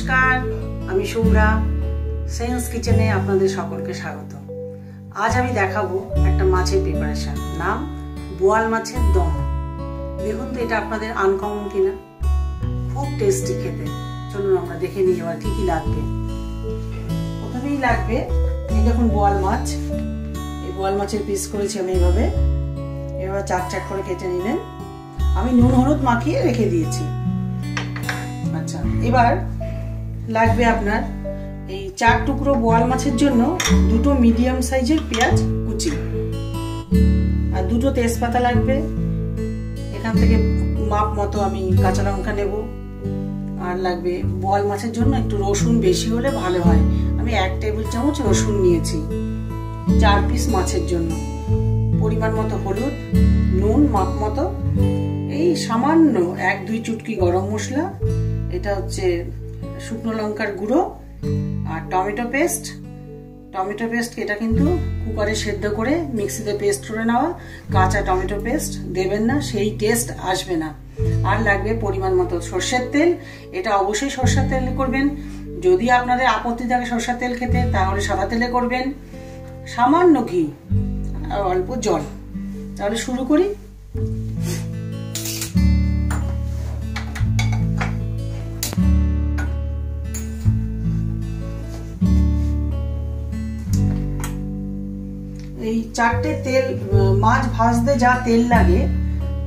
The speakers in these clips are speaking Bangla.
নমস্কার, আমি সৌরা। সেন্স কিচেনে আপনাদের সকলকে স্বাগত। আজ আমি দেখাবো একটা মাছের প্রিপারেশন, নাম বোয়াল মাছের দম। দেখুন তো এটা আপনাদের আনকমন কিনা, খুব টেস্টি খেতে। চলুন আমরা দেখে নিই এবার কি কি লাগবে। প্রথমেই লাগবে এই দেখুন বোয়াল মাছ। এই বোয়াল মাছের পিস করেছি আমি এইভাবে, এবার চাক চাক করে কেটে নিলেন। আমি নুন হলুদ মাখিয়ে রেখে দিয়েছি। আচ্ছা, এবার লাগবে আপনার এই 4 টুকরো বোয়াল মাছের জন্য 2টো মিডিয়াম সাইজের পেঁয়াজ কুচি, আর 2টো তেজপাতা লাগবে। এখান থেকে মাপ মতো আমি কাঁচা লঙ্কা নেব। আর লাগবে বোয়াল মাছের জন্য একটু রসুন বেশি হলে ভালো হয়। আমি 1 টেবিল চামচ রসুন নিয়েছি 4 পিস মাছের জন্য। পরিমাণ মতো হলুদ, নুন মাপ মতো, এই সামান্য 1-2 চুটকি গরম মশলা, এটা হচ্ছে শুকনো লঙ্কার গুঁড়ো, আর টমেটো পেস্ট। এটা কিন্তু কুকারে সেদ্ধ করে মিক্সিতে পেস্ট করে নেওয়া। কাঁচা টমেটো পেস্ট দেবেন না, সেই টেস্ট আসবে না। আর লাগবে পরিমাণ মতো সরষের তেল। এটা অবশ্যই সরষের তেলে করবেন। যদি আপনাদের আপত্তি থাকে সরষের তেল খেতে, তাহলে সাদা তেলে করবেন। সামান্য ঘি আর অল্প জল। তাহলে শুরু করি। এই 4টে তেল, মাছ ভাজতে যা তেল লাগে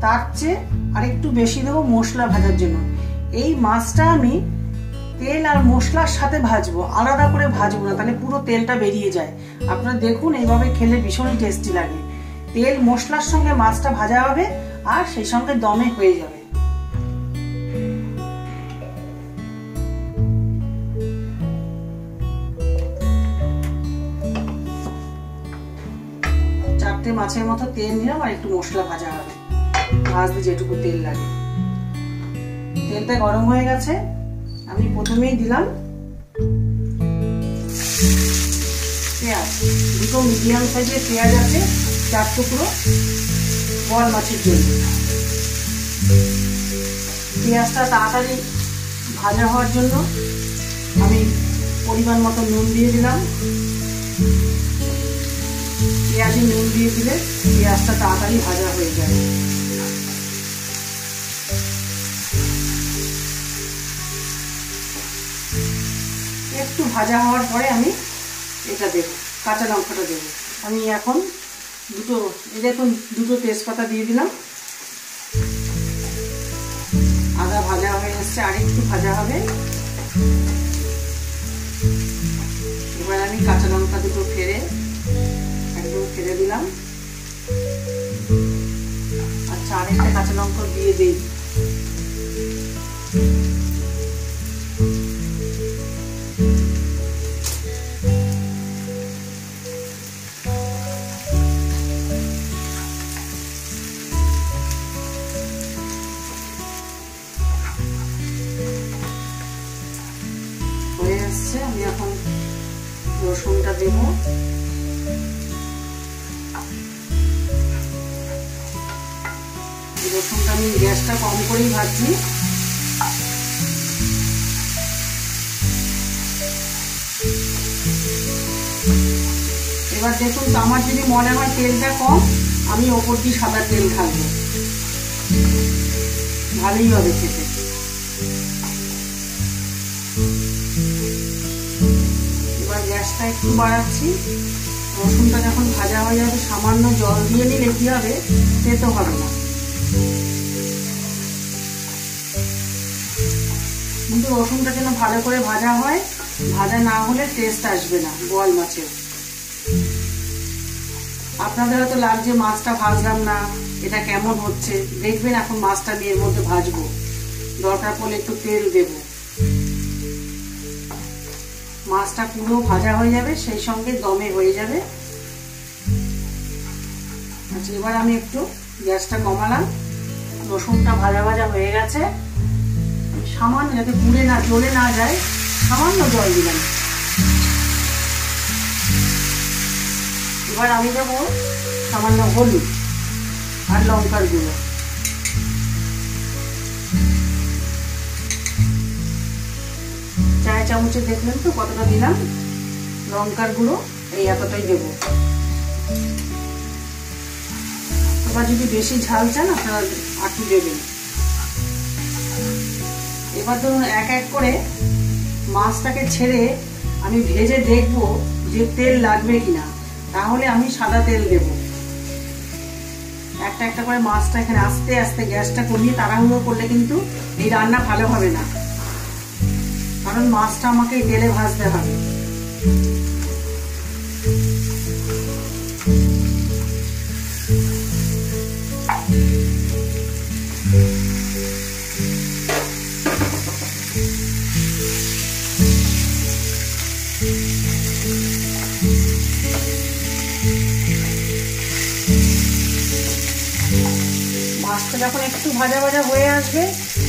তার চেয়ে আরেকটু বেশি দেবো মশলা ভাজার জন্য। এই মাছটা আমি তেল আর মশলার সাথে ভাজবো, আলাদা করে ভাজবো না, তাহলে পুরো তেলটা বেরিয়ে যায়। আপনারা দেখুন, এইভাবে খেলে ভীষণই টেস্টি লাগে। তেল মশলার সঙ্গে মাছটা ভাজা হবে আর সেই সঙ্গে দমে হয়ে যাবে। মাছের মতো তেল নিলাম আর একটু মশলা ভাজা হবে, ভাজতে যেটুকু তেল লাগে। তেলটা গরম হয়ে গেছে। আমি প্রথমেই দিলাম পেঁয়াজ। 2টো মিডিয়াম সাইজের পেঁয়াজ আছে 4 টুকরো বোয়াল মাছের জন্য। পেঁয়াজটা তাড়াতাড়ি ভাজা হওয়ার জন্য আমি পরিমাণ মতো নুন দিয়ে দিলাম। পেঁয়াজে নুন দিয়ে দিলে পেঁয়াজটা তাড়াতাড়ি ভাজা হয়ে যায়। একটু ভাজা হওয়ার পরে আমি এটা দেব, কাঁচা লঙ্কাটা দেব। আমি এখন দেখুন 2টো তেজপাতা দিয়ে দিলাম। আদা ভাজা হয়ে এসছে, আর একটু ভাজা হবে। এবার আমি কাঁচা লঙ্কা দুটো ফেলে দিলাম। আচ্ছা, আরেকটা কাঁচা লঙ্কা দিয়ে দিই। হয়ে এসছে, আমি এখন রসুনটা দেব। রসুনটা আমি গ্যাসটা কম করেই ভাজছি। এবার দেখুন, আমার যদি মনে হয় তেলটা কম, আমি ওপর দিয়ে সাদা তেল ঢালবো, ভালোই হবে খেতে। এবার গ্যাসটা একটু বাড়াচ্ছি। রসুনটা যখন ভাজা হয়ে যাবে, সামান্য জল দিয়ে নিলে কি হবে, তেতো হবে না। কিন্তু রসুনটা যেন ভালো করে ভাজা হয়, ভাজা না হলে টেস্ট আসবে না বোয়াল মাছের। আপনাদের হয়তো লাগছে মাছটা ভাজলাম না, এটা কেমন হচ্ছে। দেখবেন এখন মাছটা আমি এর মধ্যে ভাজবো, দরকার পড়লে একটু তেল দেব। মাছটা পুরো ভাজা হয়ে যাবে, সেই সঙ্গে দমে হয়ে যাবে। আচ্ছা, এবার আমি একটু গ্যাসটা কমালাম। রসুনটা ভাজা ভাজা হয়ে গেছে। সামান্য, যাতে পুড়ে না জ্বলে না যায়, সামান্য জল দিলাম। এবার আমি দেবো সামান্য হলুদ আর লঙ্কার গুঁড়ো। চামচে দেখলেন তো কতটা দিলাম। লঙ্কার গুঁড়ো এই এতটাই দেবো। এবার যদি বেশি ঝাল চান আপনারা একটু দেবেন। এবার ধরুন এক এক করে মাছটাকে ছেড়ে আমি ভেজে দেখব যে তেল লাগবে কিনা, তাহলে আমি সাদা তেল দেব। একটা একটা করে মাছটা এখানে আস্তে আস্তে গ্যাসটা কমিয়ে তাড়াহুড়ো করলে কিন্তু এই রান্না ভালো হবে না, কারণ মাছটা আমাকে এই তেলে ভাজতে হবে। মাছটা যখন একটু ভাজা ভাজা হয়ে আসবে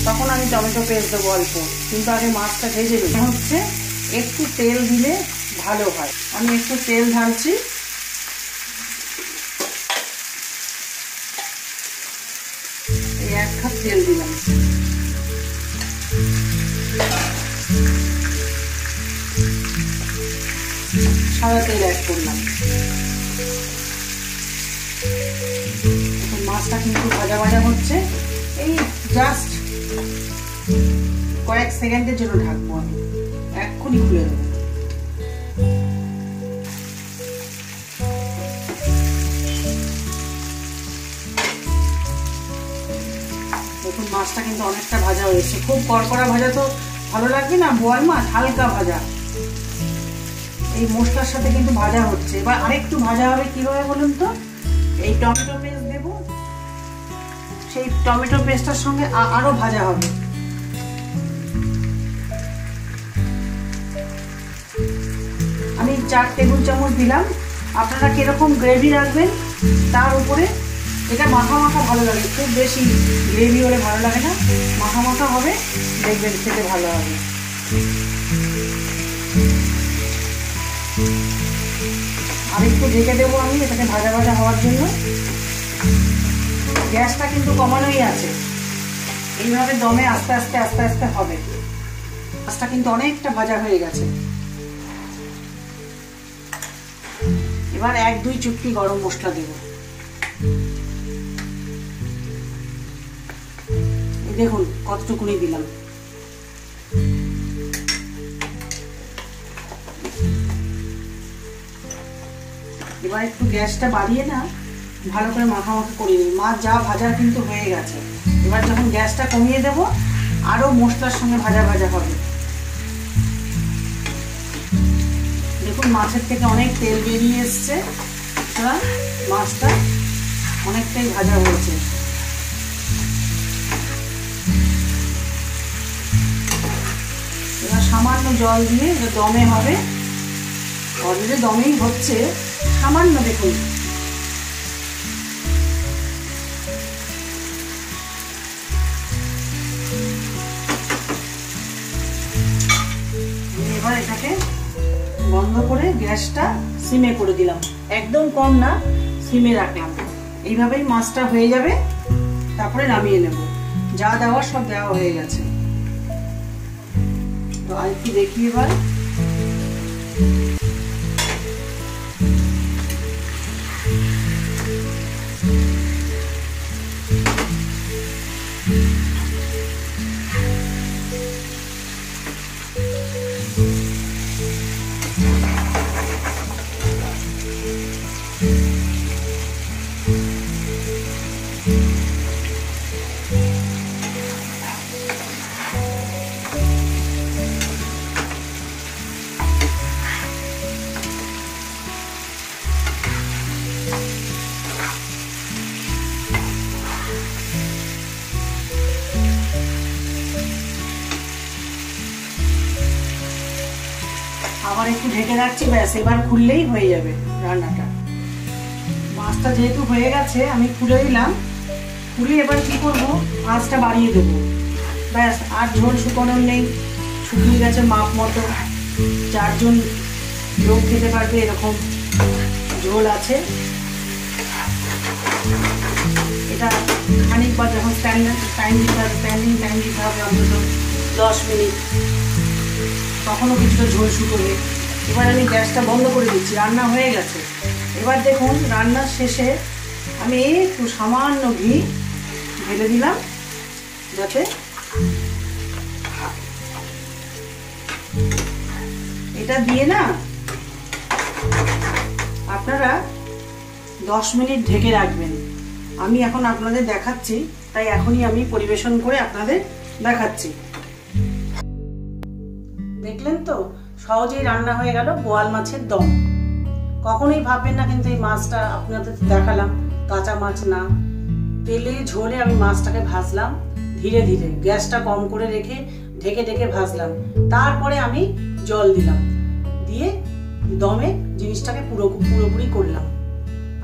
তখন আমি টমেটো পেস্ট দেবো অল্প, কিন্তু আগে মাছটা ভেজে নিতে হচ্ছে। একটু তেল দিলে ভালো হয়। আমি একটু তেল ঢালছি। এই 1 কাপ তেল দিলাম। সাদা তেল অ্যাড করলাম। মাছটা কিন্তু ভাজা ভাজা হচ্ছে। এই জাস্ট কয়েক সেকেন্ডের জন্য ঢাকবো আমি, এক্ষুনি খুলে দেবো। দেখুন মাছটা কিন্তু অনেকটা ভাজা হয়েছে। খুব কড়কড়া ভাজা তো ভালো লাগবে না বোয়াল মাছ, হালকা ভাজা এই মশলার সাথে কিন্তু ভাজা হচ্ছে। এবার আরেকটু ভাজা হবে কিভাবে বলুন তো, এই টমেটো পেস্ট দেবো, সেই টমেটো পেস্টটার সঙ্গে আরো ভাজা হবে। আমি 4 টেবিল চামচ দিলাম। আপনারা কিরকম গ্রেভি রাখবেন তার উপরে। এটা মাখা মাখা ভালো লাগে, খুব বেশি গ্রেভি হলে ভালো লাগে না, মাখা মাখা হবে, দেখবেন খেতে ভালো হবে। আরেকটু ঢেকে দেবো আমি এটাকে ভাজা ভাজা হওয়ার জন্য। গ্যাসটা কিন্তু কমানোই আছে, এইভাবে দমে আস্তে আস্তে আস্তে আস্তে হবে। মাছটা কিন্তু অনেকটা ভাজা হয়ে গেছে। এবার 1-2 চুটকি গরম মশলা দেব। দেখুন কতটুকুনি দিলাম। এবার একটু গ্যাসটা বাড়িয়ে না ভালো করে মাখামাখি করে নিই। মাছ যা ভাজা কিন্তু হয়ে গেছে। এবার যখন গ্যাসটা কমিয়ে দেব আরো মশলার সঙ্গে ভাজা ভাজা হবে। দেখুন মাছের থেকে অনেক তেল বেরিয়ে এসছে, মাছটা অনেকটাই ভাজা হয়েছে। এবার সামান্য জল দিয়ে দমে হবে, অলরেডি দমেই হচ্ছে সামান্য। দেখুন এবার এটাকে বন্ধ করে গ্যাসটা সিমে করে দিলাম, একদম কম না, সিমে রাখলাম। এইভাবেই মাছটা হয়ে যাবে, তারপরে নামিয়ে নেব। যা দেওয়ার সব দেওয়া হয়ে গেছে। তো আর কি দেখি এবার। আবার একটু ঢেকে রাখছি, ব্যাস এবার খুললেই হয়ে যাবে রান্নাটা। মাছটা যেহেতু হয়ে গেছে আমি খুলে দিলাম। খুলে এবার কি করব, আঁচটা বাড়িয়ে দেবো, ব্যাস। আর ঝোল শুকোনোর নেই, শুকিয়ে গেছে মাপ মতো। 4 জন লোক খেতে পারবে এরকম ঝোল আছে। এটা খানিকবার যখন টাইম দিতে হবে, স্ট্যান্ডিং টাইম দিতে হবে অন্তত 10 মিনিট। তখনও কিছুটা ঝোল শুকোবে। এবার আমি গ্যাসটা বন্ধ করে দিচ্ছি, রান্না হয়ে গেছে। এবার দেখুন রান্নার শেষে আমি একটু সামান্য ঘি ঢেলে দিলাম, যাতে এটা দিয়ে না আপনারা 10 মিনিট ঢেকে রাখবেন। আমি এখন আপনাদের দেখাচ্ছি, তাই এখনই আমি পরিবেশন করে আপনাদের দেখাচ্ছি। দেখলেন তো, সহজেই রান্না হয়ে গেল বোয়াল মাছের দম। কখনোই ভাববেন না কিন্তু এই মাছটা আপনাদের দেখালাম কাঁচা মাছ না, তেলে ঝোলে আমি মাছটাকে ভাজলাম ধীরে ধীরে, গ্যাসটা কম করে রেখে ঢেকে ঢেকে ভাজলাম। তারপরে আমি জল দিলাম, দিয়ে দমে জিনিসটাকে পুরোপুরি করলাম।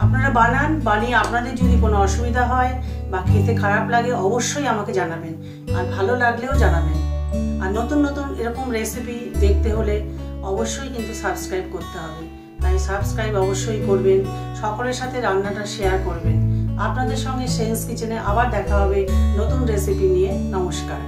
আপনারা বানান, বানিয়ে আপনাদের যদি কোনো অসুবিধা হয় বা খেতে খারাপ লাগে অবশ্যই আমাকে জানাবেন, আর ভালো লাগলেও জানাবেন। আর নতুন নতুন এরকম রেসিপি দেখতে হলে অবশ্যই কিন্তু সাবস্ক্রাইব করতে হবে, তাই সাবস্ক্রাইব অবশ্যই করবেন। সকলের সাথে রান্নাটা শেয়ার করবেন। আপনাদের সঙ্গে সেন্স কিচেনে আবার দেখা হবে নতুন রেসিপি নিয়ে। নমস্কার।